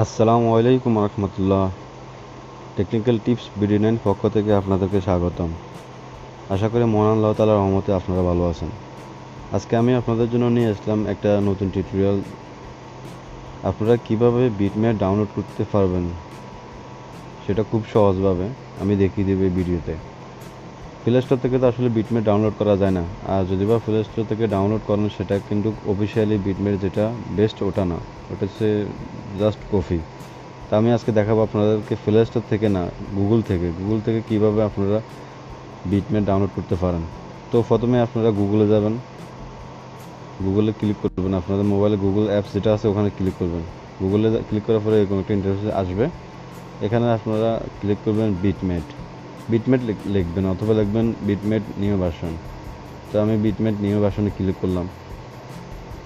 আসসালামু আলাইকুম রহমতুল্লাহ। Technical tips BD9 পক্ষ থেকে আপনাদেরকে স্বাগতম। আশা করি মহান আল্লাহ তাআলার রহমতে আপনারা ভালো আছেন। আজকে আমি আপনাদের জন্য নিয়ে আসলাম একটা নতুন টিউটোরিয়াল। আপনারা কিভাবে বিটম্যাট ডাউনলোড করতে পারবেন সেটা খুব সহজভাবে আমি দেখিয়ে দেব এই ভিডিওতে। প্লে স্টোর থেকে তো আসলে বিটম্যাট ডাউনলোড করা যায় না, আর যদি বা প্লে স্টোর থেকে ডাউনলোড করেন সেটা কিন্তু অফিসিয়ালি বিটম্যাট যেটা বেস্ট ওটা না, ওটা হচ্ছে জাস্ট কপি। তা আমি আজকে দেখাবো আপনাদেরকে প্লে স্টোর থেকে না, গুগল থেকে কিভাবে আপনারা বিটম্যাট ডাউনলোড করতে পারেন। তো প্রথমে আপনারা গুগলে যাবেন, গুগলে ক্লিক করবেন, আপনাদের মোবাইলে গুগল অ্যাপস যেটা আছে ওখানে ক্লিক করবেন। গুগলে ক্লিক করার পরে এরকম একটা ইন্টারফেস আসবে। এখানে আপনারা ক্লিক করবেন বিটম্যাট লিখবেন অথবা লিখবেন বিটম্যাট নিউ ভার্সন। তো আমি বিটম্যাট নিউ ভার্সনে ক্লিক করলাম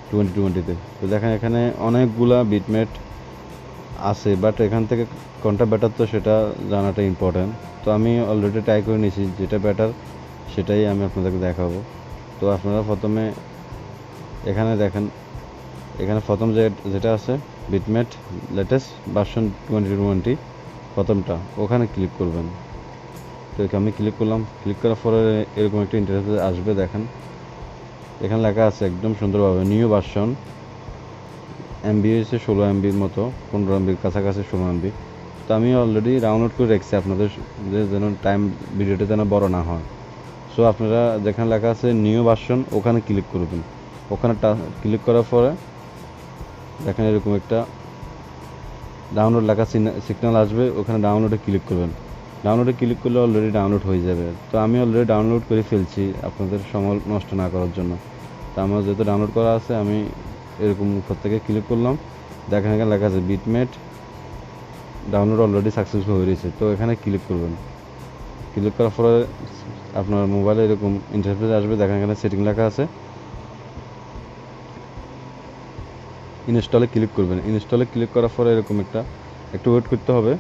2020-তে। তো দেখেন এখানে অনেকগুলা বিটম্যাট আছে, বাট এখান থেকে কোনটা বেটার তো সেটা জানাটা ইম্পর্ট্যান্ট। তো আমি অলরেডি ট্রাই করে নিয়েছি, যেটা বেটার সেটাই আমি আপনাদেরকে দেখাবো। তো আপনারা প্রথমে এখানে দেখেন, এখানে প্রথম যেটা আছে বিটম্যাট লেটেস্ট ভার্সন 2020 প্রথমটা, ওখানে ক্লিক করবেন। তো আমি ক্লিক করলাম। ক্লিক করার পরে এরকম একটা ইন্টারফেস আসবে। দেখেন এখানে লেখা আছে একদম সুন্দরভাবে নিউ ভার্সন। এমবি হচ্ছে 16 MBর মতো, 15 MBর কাছাকাছি 16 MB। তো আমি অলরেডি ডাউনলোড করে রেখেছি আপনাদের যেন টাইম ভিডিওটা যেন বড় না হয়। সো আপনারা যেখানে লেখা আছে নিউ ভার্সন ওখানে ক্লিক করবেন। ওখানে ক্লিক করার পরে দেখেন এরকম একটা ডাউনলোড লেখা সিগন্যাল আসবে, ওখানে ডাউনলোডে ক্লিক করবেন। ডাউনলোডে ক্লিক করলে অলরেডি ডাউনলোড হয়ে যাবে। তো আমি অলরেডি ডাউনলোড করে ফেলছি আপনাদের সময় নষ্ট না করার জন্য। তো আমার যেহেতু ডাউনলোড করা আছে আমি এরকম উপর থেকে ক্লিক করলাম। দেখেন এখানে লেখা আছে বিটম্যাট ডাউনলোড অলরেডি সাকসেসফুল হয়ে গেছে। তো এখানে ক্লিক করবেন। ক্লিক করার পরে আপনার মোবাইলে এরকম ইন্টারফেস আসবে। দেখেন এখানে সেটিং লেখা আছে, ইনস্টলে ক্লিক করবেন। ইনস্টলে ক্লিক করার পরে এরকম একটু ওয়েট করতে হবে।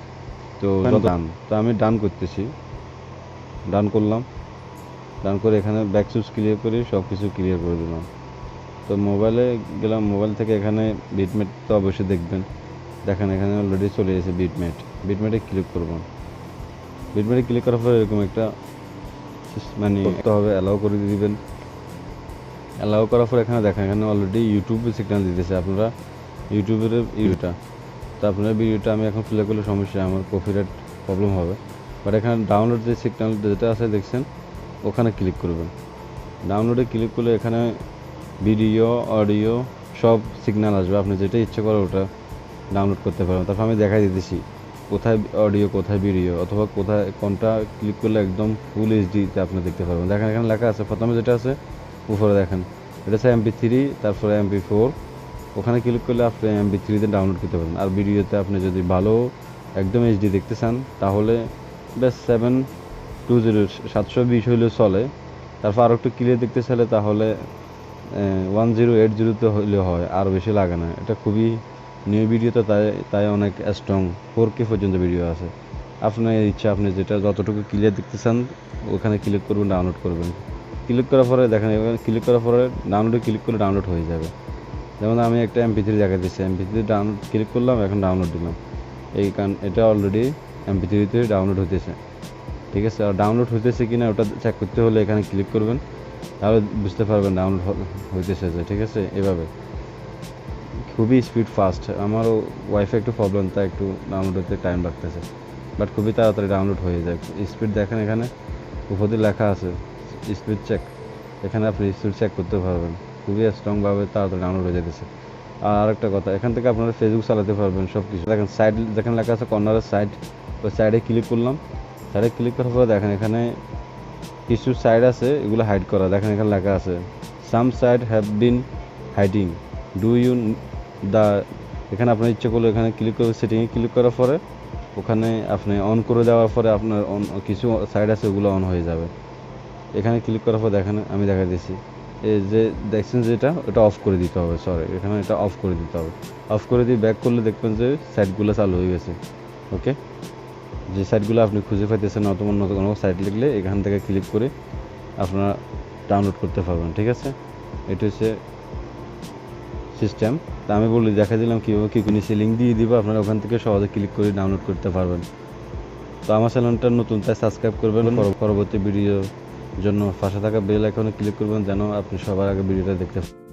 তো ডান, তো আমি ডান করতেছি, ডান করলাম। ডান করে এখানে ব্যাক সুইচ ক্লিয়ার করে সব কিছু ক্লিয়ার করে দিলাম। তো মোবাইলে গেলাম, মোবাইল থেকে এখানে বিটম্যাট তো অবশ্যই দেখবেন। দেখেন এখানে অলরেডি চলে এসেছে বিটম্যাটে ক্লিক করবেন। বিটম্যাটে ক্লিক করার পরে এরকম একটা মানে করতে হবে, অ্যালাউ করে দিবেন। অ্যালাউ করার পর এখানে দেখেন এখানে অলরেডি ইউটিউবে সিগন্যাল দিতেছে। আপনারা ইউটিউবের ভিডিওটা, তো আপনার ভিডিওটা আমি এখন প্লে করলে সমস্যা, আমার কপিরাইট প্রবলেম হবে। বাট এখানে ডাউনলোড যে সিগন্যাল যেটা আছে দেখছেন ওখানে ক্লিক করবেন। ডাউনলোডে ক্লিক করলে এখানে ভিডিও অডিও সব সিগন্যাল আসবে, আপনি যেটা ইচ্ছে করে ওটা ডাউনলোড করতে পারবেন। তারপর আমি দেখাই দিতেছি কোথায় অডিও কোথায় ভিডিও অথবা কোথায় কোনটা ক্লিক করলে একদম ফুল এইচডিতে আপনি দেখতে পারবেন। দেখেন এখানে লেখা আছে প্রথমে যেটা আছে উপরে দেখেন এটা হচ্ছে MP3, তারপরে MP4। ওখানে ক্লিক করলে আপনি MP3-তে ডাউনলোড করতে পারেন। আর ভিডিওতে আপনি যদি ভালো একদম এইচডি দেখতে চান তাহলে বেশ 720 হইলেও চলে। তারপর আরও একটু ক্লিয়ার দেখতে চাইলে তাহলে 1080-তে হইলে হয়, আর বেশি লাগে না। এটা খুবই নিউ ভিডিও, তো তাই অনেক স্ট্রং 4K পর্যন্ত ভিডিও আছে। আপনার ইচ্ছা, আপনি যেটা যতটুকু ক্লিয়ার দেখতে চান ওখানে ক্লিক করবেন, ডাউনলোড করবেন। ক্লিক করার পরে দেখেন এখানে ক্লিক করার পরে ডাউনলোডে ক্লিক করলে ডাউনলোড হয়ে যাবে। যেমন আমি একটা MP3 দেখা দিচ্ছি, MP3 ডাউনলোড ক্লিক করলাম, এখন ডাউনলোড দিলাম। এটা অলরেডি MP3-তে ডাউনলোড হতেছে, ঠিক আছে। আর ডাউনলোড হইতেছে কিনা ওটা চেক করতে হলে এখানে ক্লিক করবেন, তাহলে বুঝতে পারবেন ডাউনলোড হইতেছে যে, ঠিক আছে। এভাবে খুবই স্পিড ফাস্ট। আমারও ওয়াইফাই একটু প্রবলেম, তাই একটু ডাউনলোড হতে টাইম লাগতেছে, বাট খুবই তাড়াতাড়ি ডাউনলোড হয়ে যায়। স্পিড দেখেন এখানে উপরে লেখা আছে স্পিড চেক, এখানে আপনি স্পিড চেক করতে পারবেন। খুবই স্ট্রংভাবে তাড়াতাড়ি ডাউনলোড হয়ে যেতেছে। আর আরেকটা কথা, এখান থেকে আপনারা ফেসবুক চালাতে পারবেন সব কিছু। দেখেন সাইড যেখানে লেখা আছে কর্নারের সাইড, ওই সাইডে ক্লিক করলাম। সাইডে ক্লিক করার পরে দেখেন এখানে কিছু সাইড আছে এগুলো হাইড করা। দেখেন এখানে লেখা আছে some side have been hiding do you the. এখানে আপনার ইচ্ছে করলে এখানে ক্লিক করে সেটিংয়ে ক্লিক করার পরে ওখানে আপনি অন করে দেওয়ার পরে আপনার কিছু সাইড আছে ওগুলো অন হয়ে যাবে। এখানে ক্লিক করার পর দেখেন আমি দেখা দিচ্ছি এই যে দেখছেন যেটা ওটা অফ করে দিতে হবে, সরি এখানে এটা অফ করে দিতে হবে। অফ করে দিয়ে ব্যাক করলে দেখবেন যে সাইটগুলো চালু হয়ে গেছে। ওকে, যে সাইটগুলো আপনি খুঁজে পাইতেছেন অথবা নতুন কোনো সাইট লিখলে এখান থেকে ক্লিক করে আপনারা ডাউনলোড করতে পারবেন, ঠিক আছে। এটা হচ্ছে সিস্টেম। তা আমি বলি দেখা দিলাম কীভাবে কী নিচে লিঙ্ক দিয়ে দিব, আপনারা ওখান থেকে সহজে ক্লিক করে ডাউনলোড করতে পারবেন। তো আমার চ্যানেলটা নতুন, তাই সাবস্ক্রাইব করবেন। পরবর্তী ভিডিওর জন্য পাশে থাকা বেল আইকনে ক্লিক করবেন যেন আপনি সবার আগে ভিডিওটা দেখতে পান।